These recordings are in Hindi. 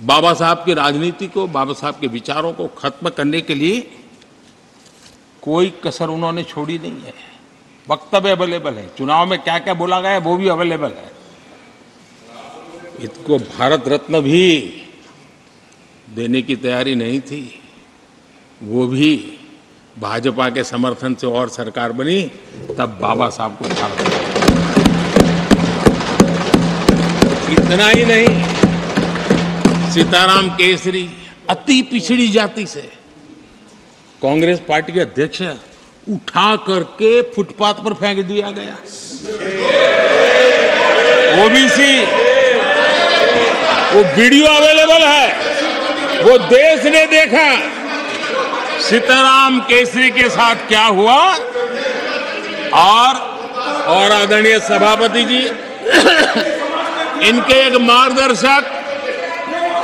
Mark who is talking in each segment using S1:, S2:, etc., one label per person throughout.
S1: बाबा साहब की राजनीति को, बाबा साहब के विचारों को खत्म करने के लिए कोई कसर उन्होंने छोड़ी नहीं है। वक्तव्य अवेलेबल है, चुनाव में क्या क्या बोला गया है वो भी अवेलेबल है। इनको भारत रत्न भी देने की तैयारी नहीं थी, वो भी भाजपा के समर्थन से और सरकार बनी, तब बाबा साहब को भारत रत्न। इतना ही नहीं, सीताराम केसरी अति पिछड़ी जाति से कांग्रेस पार्टी के अध्यक्ष उठा करके फुटपाथ पर फेंक दिया गया। ओबीसी, वो वीडियो अवेलेबल है, वो देश ने देखा सीताराम केसरी के साथ क्या हुआ। और आदरणीय सभापति जी, इनके एक मार्गदर्शक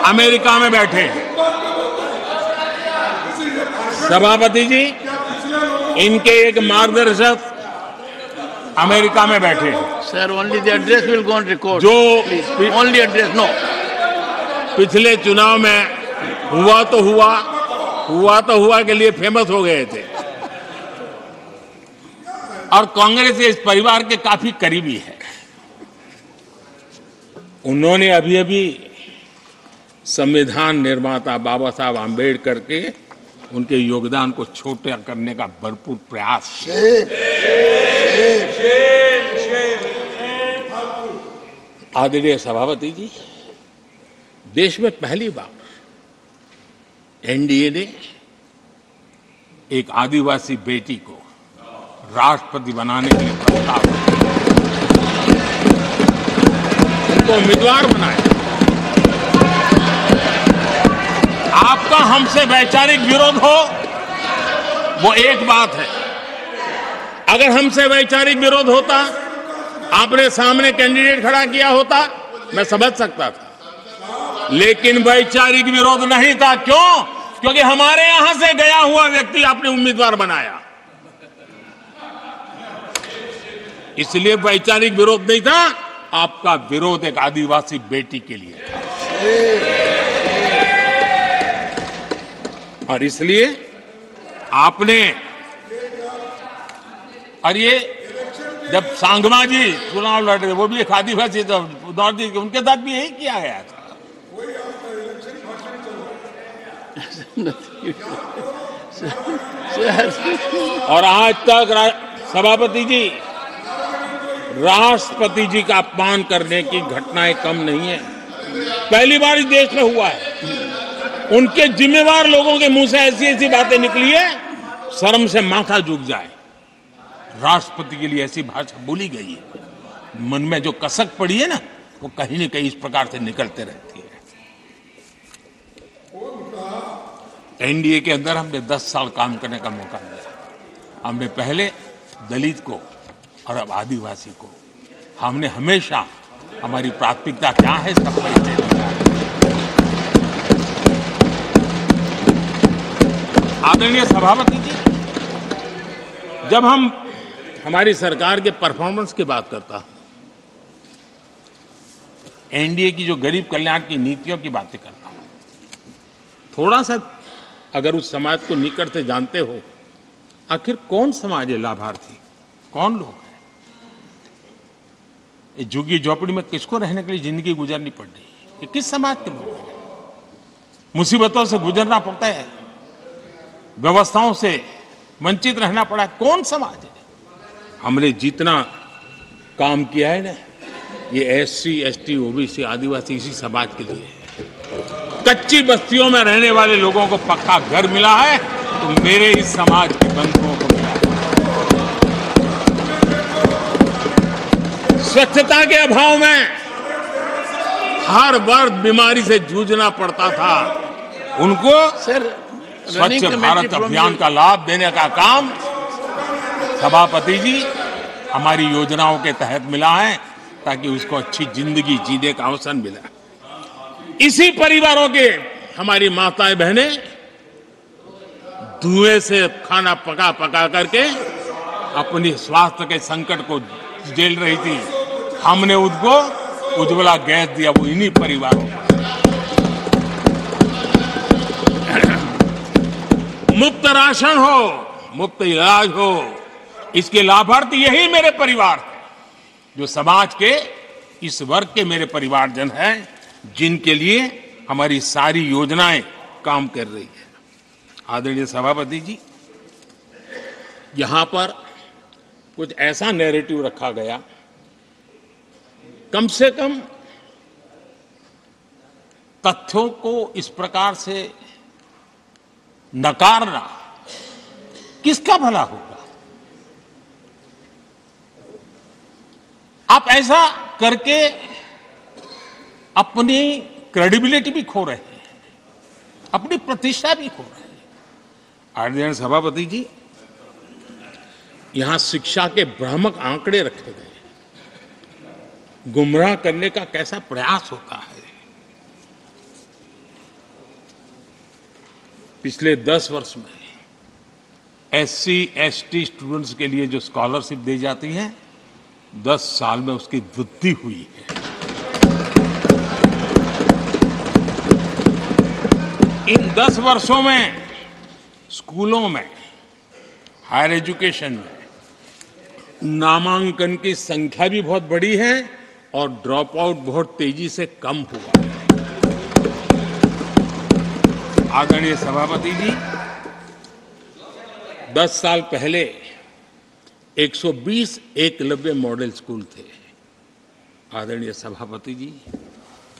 S1: अमेरिका में बैठे हैं। सभापति जी, इनके एक मार्गदर्शक अमेरिका में बैठे हैं।
S2: Sir, only the address will go on record.
S1: जो
S2: ओनली एड्रेस, नो।
S1: पिछले चुनाव में हुआ तो हुआ के लिए फेमस हो गए थे, और कांग्रेस इस परिवार के काफी करीबी है। उन्होंने अभी अभी संविधान निर्माता बाबा साहब आंबेडकर के उनके योगदान को छोटा करने का भरपूर प्रयास। आदरणीय सभापति जी, देश में पहली बार एनडीए ने एक आदिवासी बेटी को राष्ट्रपति बनाने के लिए प्रस्ताव, उनको उम्मीदवार बनाया। आपका हमसे वैचारिक विरोध हो वो एक बात है, अगर हमसे वैचारिक विरोध होता, आपने सामने कैंडिडेट खड़ा किया होता, मैं समझ सकता था, लेकिन वैचारिक विरोध नहीं था। क्यों? क्योंकि हमारे यहां से गया हुआ व्यक्ति आपने उम्मीदवार बनाया, इसलिए वैचारिक विरोध नहीं था। आपका विरोध एक आदिवासी बेटी के लिए था, और इसलिए आपने, और ये जब सांगमा जी चुनाव लड़ रहे, वो भी एक आदिवासी थे, उनके साथ भी यही किया गया था। और आज तक सभापति जी, राष्ट्रपति जी का अपमान करने की घटनाएं कम नहीं है। पहली बार इस देश में हुआ है। उनके जिम्मेवार लोगों के मुंह से ऐसी ऐसी बातें निकली है, शर्म से माथा झुक जाए। राष्ट्रपति के लिए ऐसी भाषा बोली गई है, मन में जो कसक पड़ी है ना, वो कहीं न कहीं इस प्रकार से निकलते रहती है। एनडीए के अंदर हमने 10 साल काम करने का मौका मिला। हमने पहले दलित को और अब आदिवासी को, हमने हमेशा हमारी प्राथमिकता क्या है इसका परिचय दिया। आदरणीय सभापति जी, जब हम हमारी सरकार के परफॉर्मेंस की बात करता हूं, एनडीए की जो गरीब कल्याण की नीतियों की बातें करता हूं, थोड़ा सा अगर उस समाज को निकट से जानते हो, आखिर कौन समाज है लाभार्थी, कौन लोग हैं? झुग्गी झोपड़ी में किसको रहने के लिए जिंदगी गुजरनी पड़ रही है? ये किस समाज के लोग हैं? मुसीबतों से गुजरना पड़ता है, व्यवस्थाओं से वंचित रहना पड़ा है, कौन समाज है? हमने जितना काम किया है ना, ये एससी, एसटी, ओबीसी, आदिवासी इसी समाज के लिए है। कच्ची बस्तियों में रहने वाले लोगों को पक्का घर मिला है, तो मेरे इस समाज के बंधुओं को मिला है। स्वच्छता के अभाव में हर वर्ष बीमारी से जूझना पड़ता था, उनको स्वच्छ भारत अभियान का लाभ देने का काम सभापति जी हमारी योजनाओं के तहत मिला है, ताकि उसको अच्छी जिंदगी जीने का अवसर मिला। इसी परिवारों के हमारी माताएं बहनें धुएं से खाना पका पका करके अपनी स्वास्थ्य के संकट को झेल रही थी। हमने उनको उज्ज्वला गैस दिया, वो इन्हीं परिवारों को। मुफ्त राशन हो, मुफ्त इलाज हो, इसके लाभार्थी यही मेरे परिवार हैं, जो समाज के इस वर्ग के मेरे परिवारजन हैं, जिनके लिए हमारी सारी योजनाएं काम कर रही है। आदरणीय सभापति जी, यहां पर कुछ ऐसा नैरेटिव रखा गया, कम से कम तथ्यों को इस प्रकार से नकारना किसका भला होगा? आप ऐसा करके अपनी क्रेडिबिलिटी भी खो रहे हैं, अपनी प्रतिष्ठा भी खो रहे हैं। आदरणीय सभापति जी, यहां शिक्षा के भ्रामक आंकड़े रखे गए, गुमराह करने का कैसा प्रयास होता है। पिछले 10 वर्ष में SC ST स्टूडेंट्स के लिए जो स्कॉलरशिप दी जाती है, 10 साल में उसकी वृद्धि हुई है। इन 10 वर्षों में स्कूलों में, हायर एजुकेशन में नामांकन की संख्या भी बहुत बढ़ी है और ड्रॉप आउट बहुत तेजी से कम हुआ है। आदरणीय सभापति जी, 10 साल पहले 120 एकलव्य मॉडल स्कूल थे। आदरणीय सभापति जी,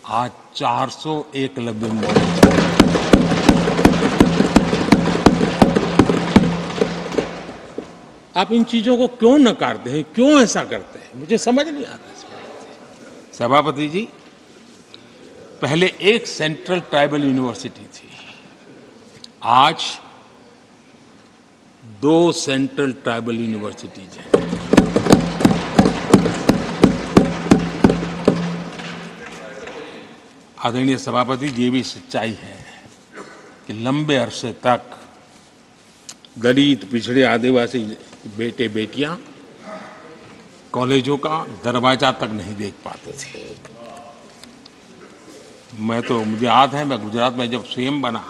S1: आज 400 एकलव्य मॉडल। आप इन चीजों को क्यों नकारते हैं, क्यों ऐसा करते हैं, मुझे समझ नहीं आता। सभापति जी, पहले एक सेंट्रल ट्राइबल यूनिवर्सिटी थी, आज 2 सेंट्रल ट्राइबल यूनिवर्सिटीज हैं। आदरणीय सभापति जी, ये भी सच्चाई है कि लंबे अरसे तक दलित, पिछड़े, आदिवासी बेटे बेटियां कॉलेजों का दरवाजा तक नहीं देख पाते थे। मुझे याद है, मैं गुजरात में जब CM बना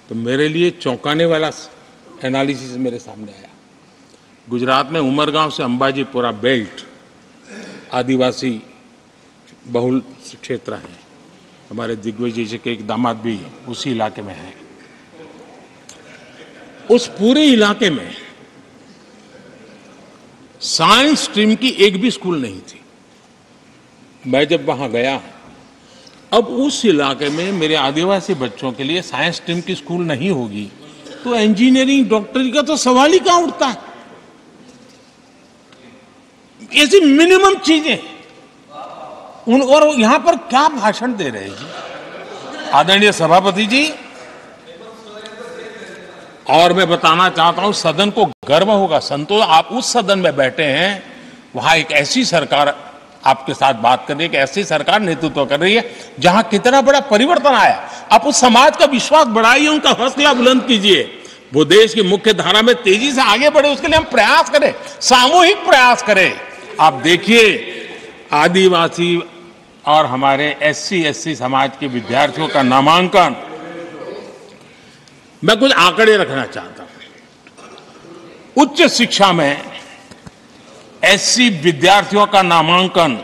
S1: तो मेरे लिए चौंकाने वाला एनालिसिस मेरे सामने आया। गुजरात में उमरगांव से अंबाजीपुरा बेल्ट आदिवासी बहुल क्षेत्र है। हमारे दिग्विजय जी के एक दामाद भी उसी इलाके में है। उस पूरे इलाके में साइंस स्ट्रीम की एक भी स्कूल नहीं थी। मैं जब वहां गया, अब उस इलाके में मेरे आदिवासी बच्चों के लिए साइंस स्ट्रीम की स्कूल नहीं होगी तो इंजीनियरिंग, डॉक्टरी का तो सवाल ही कहां उठता है। ऐसी मिनिमम चीजें और यहां पर क्या भाषण दे रहे हैं जी। आदरणीय सभापति जी, और मैं बताना चाहता हूं, सदन को गर्व होगा, संतोष, आप उस सदन में बैठे हैं, वहां एक ऐसी सरकार आपके साथ बात कर रही है कि ऐसी सरकार नेतृत्व कर रही है जहां कितना बड़ा परिवर्तन आया। आप उस समाज का विश्वास बढ़ाइए, उनका हौसला बुलंद कीजिए, वो देश की मुख्य धारा में तेजी से आगे बढ़े, उसके लिए हम प्रयास करें, सामूहिक प्रयास करें। आप देखिए, आदिवासी और हमारे SC ST समाज के विद्यार्थियों का नामांकन, मैं कुछ आंकड़े रखना चाहता हूं। उच्च शिक्षा में SC विद्यार्थियों का नामांकन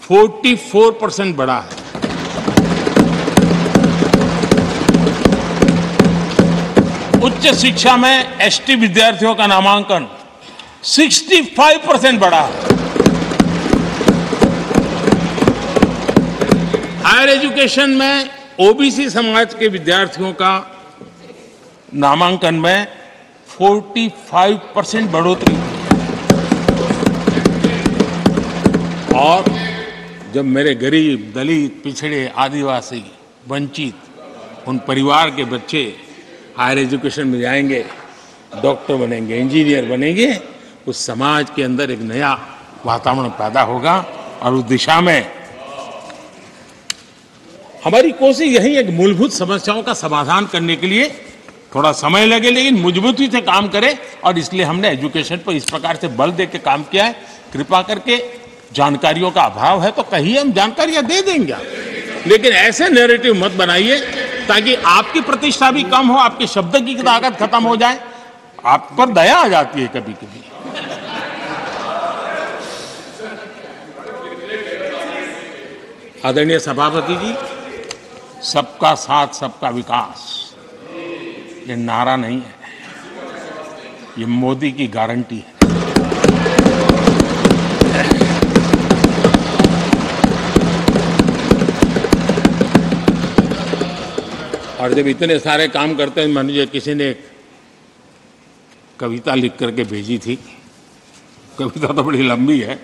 S1: 44% बढ़ा है। उच्च शिक्षा में ST विद्यार्थियों का नामांकन 65% बढ़ा है। हायर एजुकेशन में OBC समाज के विद्यार्थियों का नामांकन में 45% बढ़ोतरी हुई। और जब मेरे गरीब, दलित, पिछड़े, आदिवासी, वंचित उन परिवार के बच्चे हायर एजुकेशन में जाएंगे, डॉक्टर बनेंगे, इंजीनियर बनेंगे, उस समाज के अंदर एक नया वातावरण पैदा होगा। और उस दिशा में हमारी कोशिश यही है कि मूलभूत समस्याओं का समाधान करने के लिए थोड़ा समय लगे लेकिन मजबूती से काम करें। और इसलिए हमने एजुकेशन पर इस प्रकार से बल दे के काम किया है। कृपा करके, जानकारियों का अभाव है तो कहिए, हम जानकारियां दे देंगे, लेकिन ऐसे नैरेटिव मत बनाइए ताकि आपकी प्रतिष्ठा भी कम हो, आपके शब्द की ताकत खत्म हो जाए। आप पर दया आ जाती है कभी कभी। आदरणीय सभापति जी, सबका साथ सबका विकास ये नारा नहीं है, ये मोदी की गारंटी है। और जब इतने सारे काम करते हैं, मुझे किसी ने एक कविता लिख करके भेजी थी। कविता तो बड़ी लंबी है,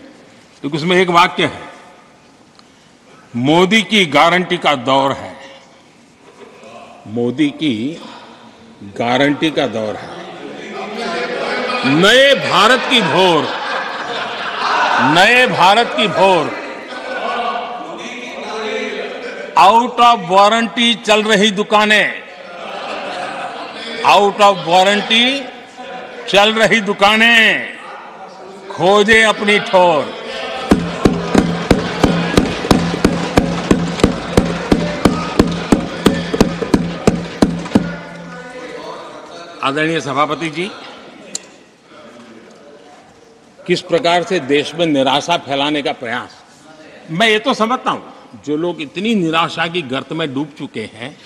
S1: तो उसमें एक वाक्य है, मोदी की गारंटी का दौर है, मोदी की गारंटी का दौर है, नए भारत की भोर, नए भारत की भोर, आउट ऑफ वारंटी चल रही दुकानें, आउट ऑफ वारंटी चल रही दुकानें, खोजे अपनी ठोर। आदरणीय सभापति जी, किस प्रकार से देश में निराशा फैलाने का प्रयास, मैं ये तो समझता हूं, जो लोग इतनी निराशा की गर्त में डूब चुके हैं,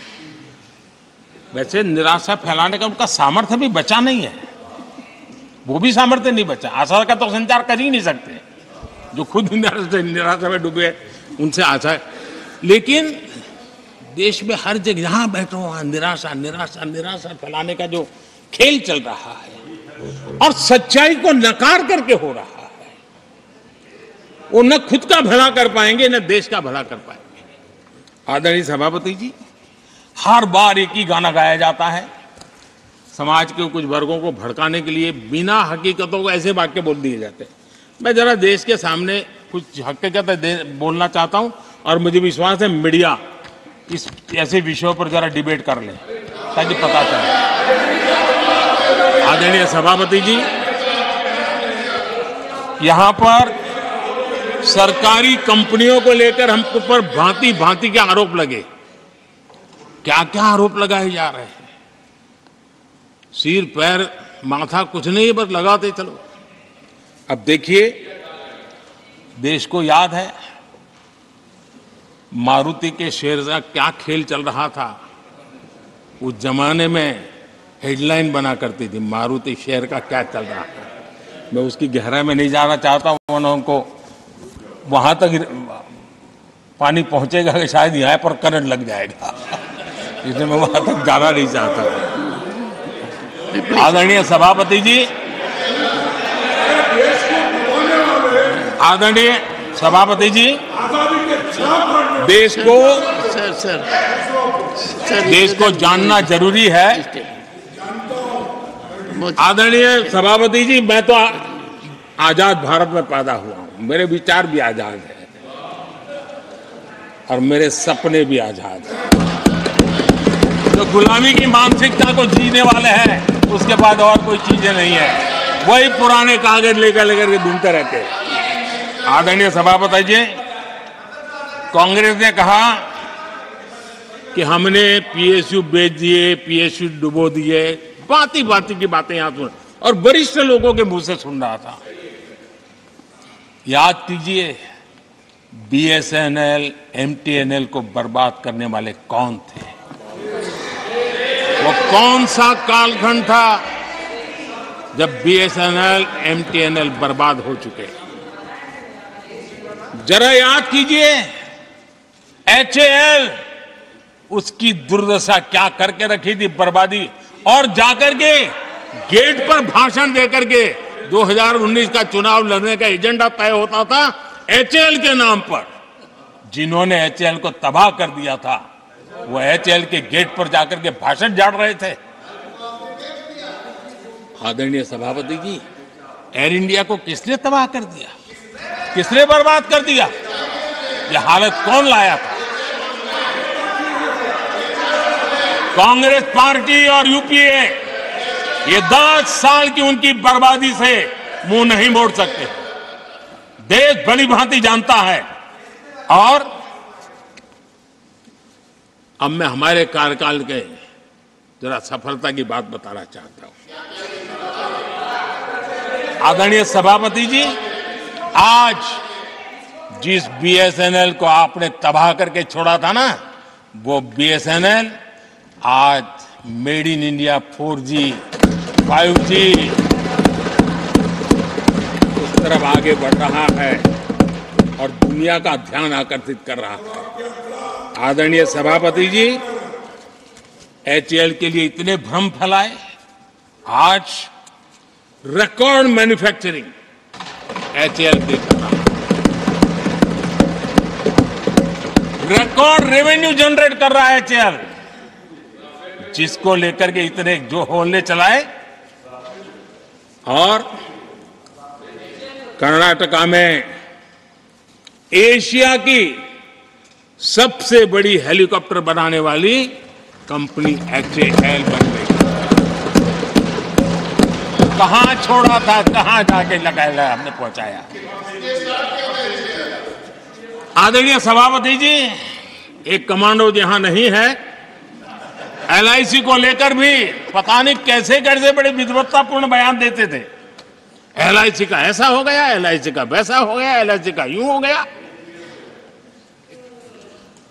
S1: वैसे निराशा फैलाने का उनका सामर्थ्य भी बचा नहीं है, वो भी सामर्थ्य नहीं बचा। आशा का तो संचार कर ही नहीं सकते, जो खुद निराशा में डूबे उनसे आशा है। लेकिन देश में हर जगह जहां बैठो वहां निराशा निराशा निराशा फैलाने का जो खेल चल रहा है और सच्चाई को नकार करके हो रहा है, वो न खुद का भला कर पाएंगे न देश का भला कर पाएंगे। आदरणीय सभापति जी, हर बार एक ही गाना गाया जाता है, समाज के कुछ वर्गों को भड़काने के लिए बिना हकीकतों को ऐसे वाक्य बोल दिए जाते हैं। मैं जरा देश के सामने कुछ हकीकतें बोलना चाहता हूं और मुझे विश्वास है मीडिया इस ऐसे विषयों पर जरा डिबेट कर ले ताकि पता चले। आदरणीय सभापति जी, यहां पर सरकारी कंपनियों को लेकर हम ऊपर भांति भांति के आरोप लगे। क्या क्या आरोप लगाए जा रहे हैं, सिर पैर माथा कुछ नहीं, बस लगाते चलो। अब देखिए, देश को याद है मारुति के शेयर का क्या खेल चल रहा था। उस जमाने में हेडलाइन बना करती थी, मारुति शेयर का क्या चल रहा है। मैं उसकी गहराई में नहीं जाना चाहता हूं, उनको वहां तक पानी पहुंचेगा कि शायद यहां पर करंट लग जाएगा, इसलिए मैं वहां तक जाना नहीं चाहता। आदरणीय सभापति जी, आदरणीय सभापति जी, देश को देश को जानना जरूरी है। आदरणीय सभापति जी, मैं तो आजाद भारत में पैदा हुआ हूं, मेरे विचार भी आजाद है और मेरे सपने भी आजाद हैं। जो गुलामी की मानसिकता को जीने वाले हैं, उसके बाद और कोई चीजें नहीं है, वही पुराने कागज लेकर के घूमते रहते हैं। आदरणीय सभापति जी, कांग्रेस ने कहा कि हमने पीएसयू बेच दिए, पीएसयू डुबो दिए, बाती बाती की बातें यहां सुन और वरिष्ठ लोगों के मुंह से सुन रहा था। याद कीजिए, बीएसएनएल, एमटीएनएल को बर्बाद करने वाले कौन थे? वो कौन सा कालखंड था जब बीएसएनएल, एमटीएनएल बर्बाद हो चुके? जरा याद कीजिए, एचएएल उसकी दुर्दशा क्या करके रखी थी, बर्बादी, और जाकर के गेट पर भाषण देकर के 2019 का चुनाव लड़ने का एजेंडा तय होता था एचएएल के नाम पर। जिन्होंने एचएएल को तबाह कर दिया था, वो एचएएल के गेट पर जाकर के भाषण झाड़ रहे थे। आदरणीय सभापति जी, एयर इंडिया को किसने तबाह कर दिया, किसने बर्बाद कर दिया? यह हालत कौन लाया था? कांग्रेस पार्टी और यूपीए, ये 10 साल की उनकी बर्बादी से मुंह नहीं मोड़ सकते। देश भली भांति जानता है और अब मैं हमारे कार्यकाल के जरा सफलता की बात बताना चाहता हूं। आदरणीय सभापति जी, आज जिस बीएसएनएल को आपने तबाह करके छोड़ा था ना, वो बीएसएनएल आज made in India 4G, 5G उस तरफ आगे बढ़ रहा है और दुनिया का ध्यान आकर्षित कर रहा है। आदरणीय सभापति जी, एचएएल के लिए इतने भ्रम फैलाए, आज रिकॉर्ड मैन्युफैक्चरिंग एचएएल के कर रहा है, रिकॉर्ड रेवेन्यू जनरेट कर रहा है एचएएल, जिसको लेकर के इतने जो होले चलाए। और कर्नाटका में एशिया की सबसे बड़ी हेलीकॉप्टर बनाने वाली कंपनी एचएएल बन गई। कहां छोड़ा था, कहां जाके लगाया, हमने पहुंचाया। आदरणीय सभापति जी, एक कमांडो जहां नहीं है, एलआईसी को लेकर भी पता नहीं कैसे कैसे बड़े विद्वत्तापूर्ण बयान देते थे। एलआईसी का ऐसा हो गया, एलआईसी का वैसा हो गया, एलआईसी का यूं हो गया।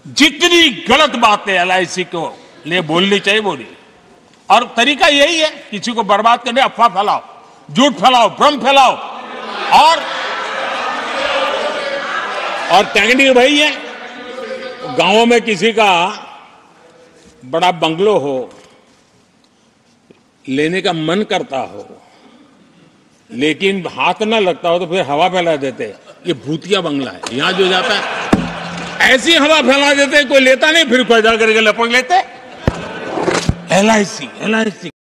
S1: जितनी गलत बातें एलआईसी को लिए बोलनी चाहिए बोली, और तरीका यही है, किसी को बर्बाद करने अफवाह फैलाओ, झूठ फैलाओ, भ्रम फैलाओ। और टेक्निक भाई है, गांवों में किसी का बड़ा बंगलो हो, लेने का मन करता हो, लेकिन हाथ ना लगता हो तो फिर हवा फैला देते, ये भूतिया बंगला है, यहां जो जाता है ऐसी हवा फैला देते, कोई लेता नहीं, फिर कोई जा करके लपक लेते। एलआईसी